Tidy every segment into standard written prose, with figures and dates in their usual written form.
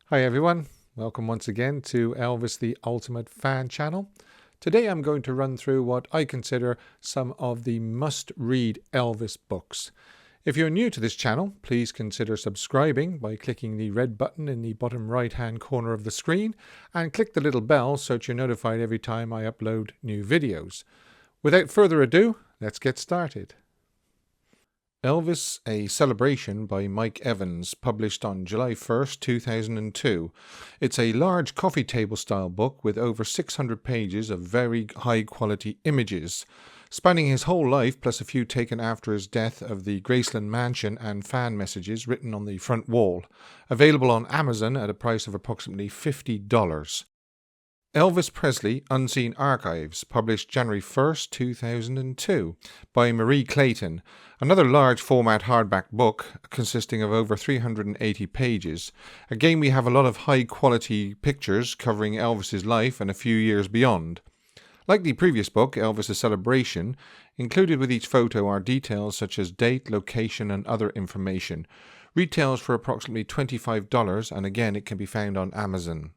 Hi everyone, welcome once again to Elvis the Ultimate Fan channel. Today I'm going to run through what I consider some of the must-read Elvis books. If you're new to this channel, please consider subscribing by clicking the red button in the bottom right-hand corner of the screen and click the little bell so that you're notified every time I upload new videos. Without further ado, let's get started. Elvis, A Celebration by Mike Evans, published on July 1st, 2002. It's a large coffee table style book with over 600 pages of very high quality images, spanning his whole life plus a few taken after his death of the Graceland mansion and fan messages written on the front wall. Available on Amazon at a price of approximately $50. Elvis Presley Unseen Archives, published January 1st, 2002, by Marie Clayton, another large format hardback book consisting of over 380 pages. Again, we have a lot of high quality pictures covering Elvis's life and a few years beyond. Like the previous book, Elvis A Celebration, included with each photo are details such as date, location and other information. Retails for approximately $25, and again it can be found on Amazon.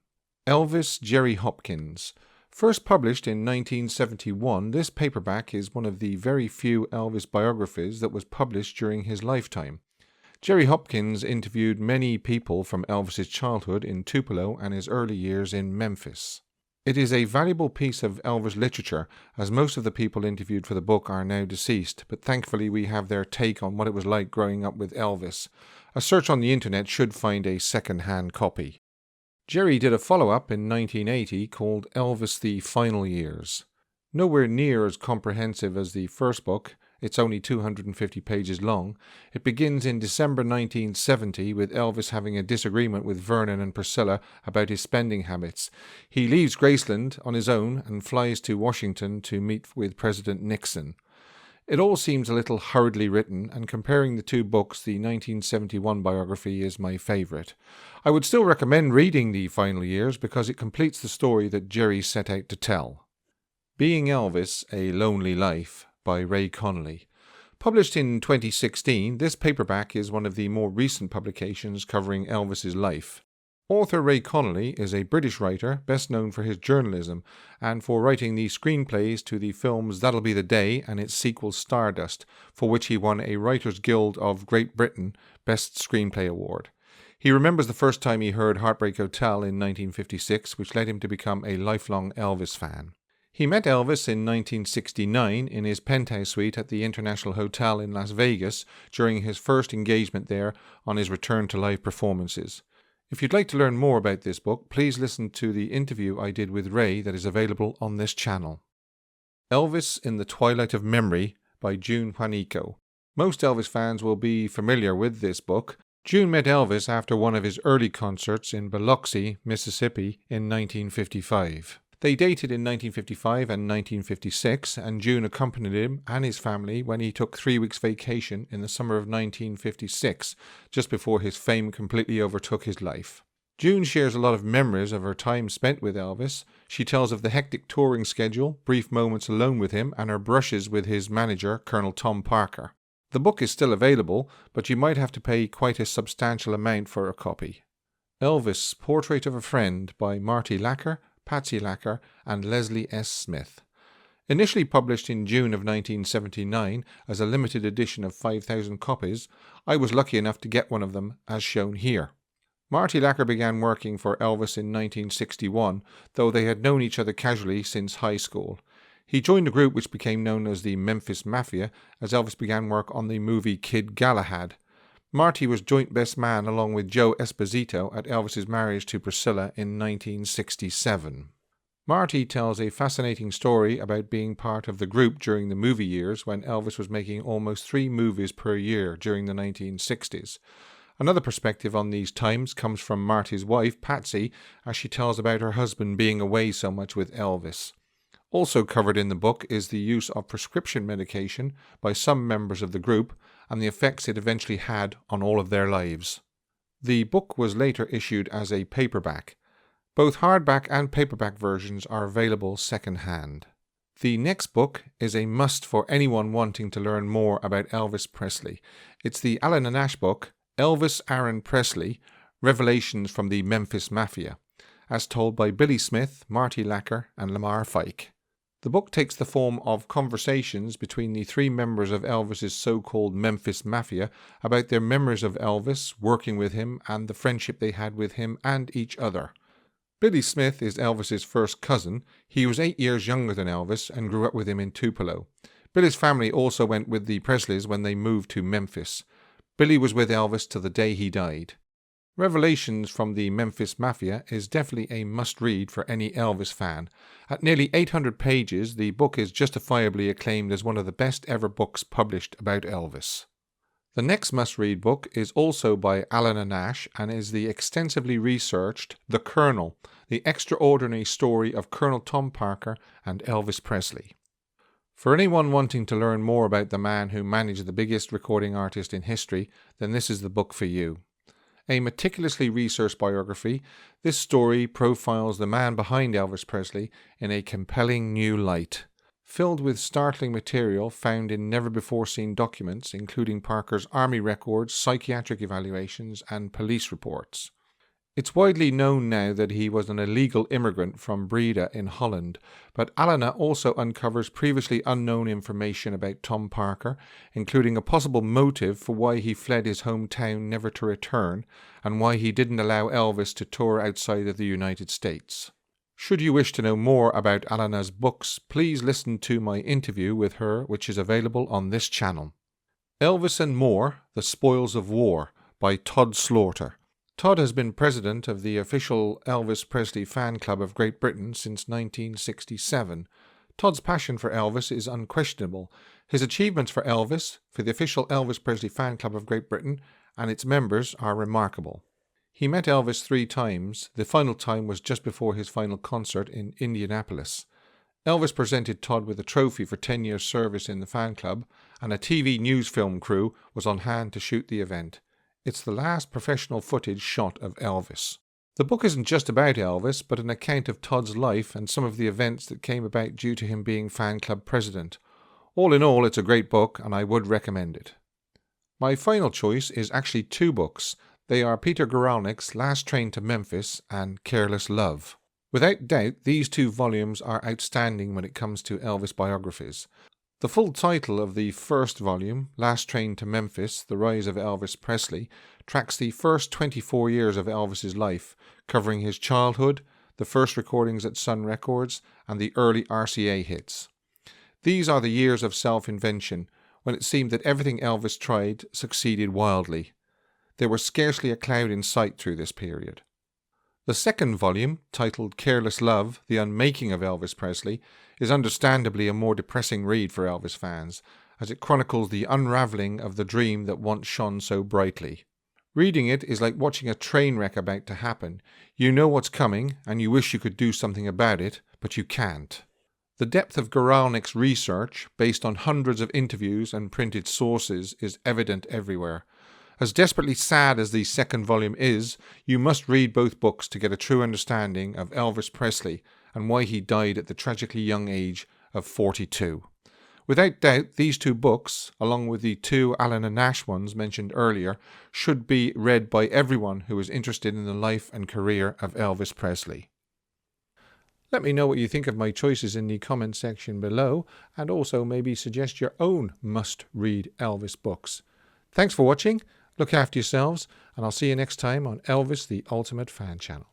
Elvis, Jerry Hopkins. First published in 1971, this paperback is one of the very few Elvis biographies that was published during his lifetime. Jerry Hopkins interviewed many people from Elvis's childhood in Tupelo and his early years in Memphis. It is a valuable piece of Elvis literature, as most of the people interviewed for the book are now deceased, but thankfully we have their take on what it was like growing up with Elvis. A search on the internet should find a second-hand copy. Jerry did a follow-up in 1980 called Elvis the Final Years. Nowhere near as comprehensive as the first book, it's only 250 pages long. It begins in December 1970 with Elvis having a disagreement with Vernon and Priscilla about his spending habits. He leaves Graceland on his own and flies to Washington to meet with President Nixon. It all seems a little hurriedly written, and comparing the two books, the 1971 biography is my favourite. I would still recommend reading The Final Years because it completes the story that Jerry set out to tell. Being Elvis, A Lonely Life by Ray Connolly. Published in 2016, this paperback is one of the more recent publications covering Elvis's life. Author Ray Connolly is a British writer, best known for his journalism and for writing the screenplays to the films That'll Be the Day and its sequel Stardust, for which he won a Writers Guild of Great Britain Best Screenplay Award. He remembers the first time he heard Heartbreak Hotel in 1956, which led him to become a lifelong Elvis fan. He met Elvis in 1969 in his penthouse suite at the International Hotel in Las Vegas during his first engagement there on his return to live performances. If you'd like to learn more about this book, please listen to the interview I did with Ray that is available on this channel. Elvis in the Twilight of Memory by June Juanico. Most Elvis fans will be familiar with this book. June met Elvis after one of his early concerts in Biloxi, Mississippi in 1955. They dated in 1955 and 1956, and June accompanied him and his family when he took 3 weeks vacation in the summer of 1956, just before his fame completely overtook his life. June shares a lot of memories of her time spent with Elvis. She tells of the hectic touring schedule, brief moments alone with him, and her brushes with his manager, Colonel Tom Parker. The book is still available, but you might have to pay quite a substantial amount for a copy. Elvis, Portrait of a Friend by Marty Lacker, Patsy Lacker and Leslie S. Smith. Initially published in June of 1979 as a limited edition of 5,000 copies, I was lucky enough to get one of them, as shown here. Marty Lacker began working for Elvis in 1961, though they had known each other casually since high school. He joined a group which became known as the Memphis Mafia as Elvis began work on the movie Kid Galahad. Marty was joint best man along with Joe Esposito at Elvis's marriage to Priscilla in 1967. Marty tells a fascinating story about being part of the group during the movie years when Elvis was making almost 3 movies per year during the 1960s. Another perspective on these times comes from Marty's wife, Patsy, as she tells about her husband being away so much with Elvis. Also covered in the book is the use of prescription medication by some members of the group and the effects it eventually had on all of their lives. The book was later issued as a paperback. Both hardback and paperback versions are available second-hand. The next book is a must for anyone wanting to learn more about Elvis Presley. It's the Alan and Ash book, Elvis Aaron Presley, Revelations from the Memphis Mafia, as told by Billy Smith, Marty Lacker and Lamar Fike. The book takes the form of conversations between the three members of Elvis's so-called Memphis Mafia about their memories of Elvis, working with him, and the friendship they had with him and each other. Billy Smith is Elvis's first cousin. He was 8 years younger than Elvis and grew up with him in Tupelo. Billy's family also went with the Presleys when they moved to Memphis. Billy was with Elvis till the day he died. Revelations from the Memphis Mafia is definitely a must-read for any Elvis fan. At nearly 800 pages, the book is justifiably acclaimed as one of the best ever books published about Elvis. The next must-read book is also by Alana Nash and is the extensively researched The Colonel, the extraordinary story of Colonel Tom Parker and Elvis Presley. For anyone wanting to learn more about the man who managed the biggest recording artist in history, then this is the book for you. A meticulously researched biography, this story profiles the man behind Elvis Presley in a compelling new light. Filled with startling material found in never-before-seen documents, including Parker's army records, psychiatric evaluations, and police reports. It's widely known now that he was an illegal immigrant from Breda in Holland, but Alana also uncovers previously unknown information about Tom Parker, including a possible motive for why he fled his hometown never to return, and why he didn't allow Elvis to tour outside of the United States. Should you wish to know more about Alana's books, please listen to my interview with her, which is available on this channel. Elvis and Moore, The Spoils of War, by Todd Slaughter. Todd has been president of the official Elvis Presley fan club of Great Britain since 1967. Todd's passion for Elvis is unquestionable. His achievements for Elvis, for the official Elvis Presley fan club of Great Britain, and its members are remarkable. He met Elvis 3 times. The final time was just before his final concert in Indianapolis. Elvis presented Todd with a trophy for 10 years' service in the fan club, and a TV news film crew was on hand to shoot the event. It's the last professional footage shot of Elvis. The book isn't just about Elvis, but an account of Todd's life and some of the events that came about due to him being fan club president. All in all, it's a great book, and I would recommend it. My final choice is actually 2 books. They are Peter Guralnick's Last Train to Memphis and Careless Love. Without doubt, these 2 volumes are outstanding when it comes to Elvis biographies. The full title of the first volume, Last Train to Memphis, The Rise of Elvis Presley, tracks the first 24 years of Elvis's life, covering his childhood, the first recordings at Sun Records, and the early RCA hits. These are the years of self-invention, when it seemed that everything Elvis tried succeeded wildly. There was scarcely a cloud in sight through this period. The second volume, titled Careless Love, The Unmaking of Elvis Presley, is understandably a more depressing read for Elvis fans, as it chronicles the unravelling of the dream that once shone so brightly. Reading it is like watching a train wreck about to happen. You know what's coming, and you wish you could do something about it, but you can't. The depth of Guralnick's research, based on hundreds of interviews and printed sources, is evident everywhere. As desperately sad as the second volume is, you must read both books to get a true understanding of Elvis Presley and why he died at the tragically young age of 42. Without doubt, these 2 books, along with the 2 Alana Nash ones mentioned earlier, should be read by everyone who is interested in the life and career of Elvis Presley. Let me know what you think of my choices in the comment section below, and also maybe suggest your own must-read Elvis books. Thanks for watching. Look after yourselves, and I'll see you next time on Elvis the Ultimate Fan Channel.